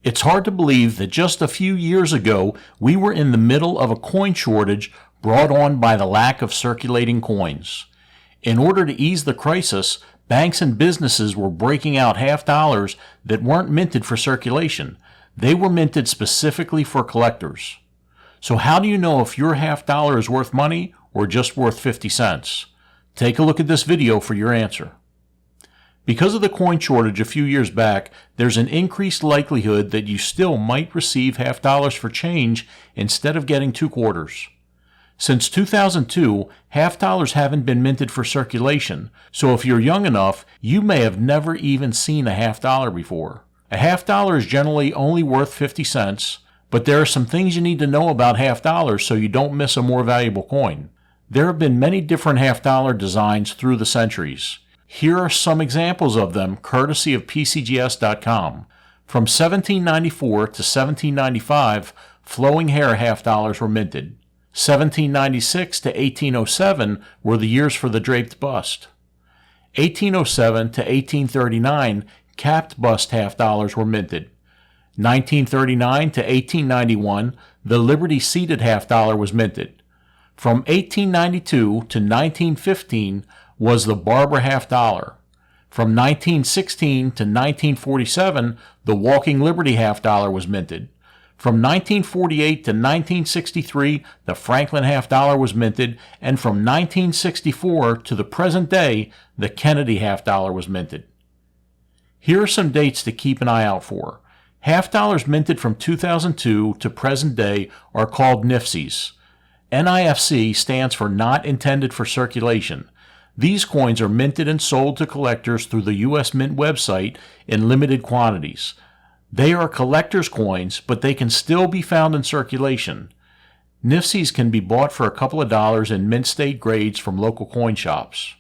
It's hard to believe that just a few years ago we were in the middle of a coin shortage brought on by the lack of circulating coins. In order to ease the crisis, banks and businesses were breaking out half dollars that weren't minted for circulation. They were minted specifically for collectors. So how do you know if your half dollar is worth money or just worth 50 cents? Take a look at this video for your answer. Because of the coin shortage a few years back, there's an increased likelihood that you still might receive half dollars for change instead of getting 2 quarters. Since 2002, half dollars haven't been minted for circulation, so if you're young enough, you may have never even seen a half dollar before. A half dollar is generally only worth 50 cents, but there are some things you need to know about half dollars so you don't miss a more valuable coin. There have been many different half dollar designs through the centuries. Here are some examples of them, courtesy of PCGS.com. From 1794 to 1795, flowing hair half dollars were minted. 1796 to 1807 were the years for the draped bust. 1807 to 1839, capped bust half dollars were minted. 1939 to 1891, the Liberty seated half dollar was minted. From 1892 to 1915 was the Barber half dollar. From 1916 to 1947, the Walking Liberty half dollar was minted. From 1948 to 1963, the Franklin half dollar was minted, and from 1964 to the present day, the Kennedy half dollar was minted. Here are some dates to keep an eye out for. Half dollars minted from 2002 to present day are called NIFCs. NIFC stands for Not Intended for Circulation. These coins are minted and sold to collectors through the U.S. Mint website in limited quantities. They are collector's coins, but they can still be found in circulation. NIFCs can be bought for a couple of dollars in mint state grades from local coin shops.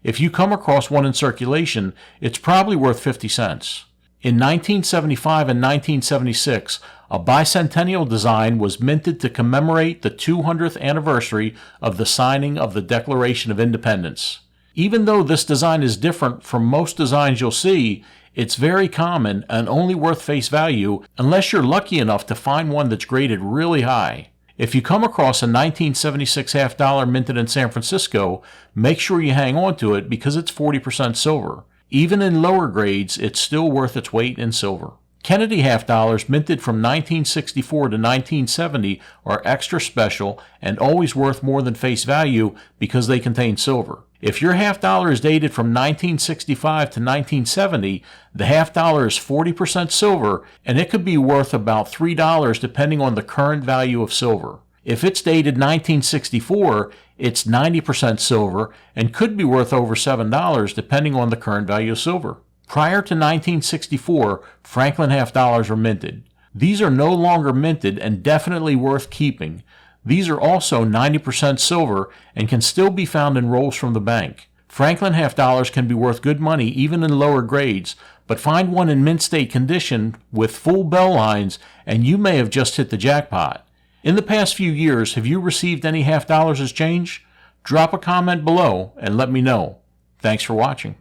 If you come across one in circulation, it's probably worth 50 cents. In 1975 and 1976, a bicentennial design was minted to commemorate the 200th anniversary of the signing of the Declaration of Independence. Even though this design is different from most designs you'll see, it's very common and only worth face value unless you're lucky enough to find one that's graded really high. If you come across a 1976 half dollar minted in San Francisco, make sure you hang on to it because it's 40% silver. Even in lower grades, it's still worth its weight in silver. Kennedy half dollars minted from 1964 to 1970 are extra special and always worth more than face value because they contain silver. If your half dollar is dated from 1965 to 1970, the half dollar is 40% silver and it could be worth about $3 depending on the current value of silver. If it's dated 1964, it's 90% silver and could be worth over $7 depending on the current value of silver. Prior to 1964, Franklin half dollars were minted. These are no longer minted and definitely worth keeping. These are also 90% silver and can still be found in rolls from the bank. Franklin half dollars can be worth good money even in lower grades, but find one in mint state condition with full bell lines and you may have just hit the jackpot. In the past few years, have you received any half dollars as change? Drop a comment below and let me know. Thanks for watching.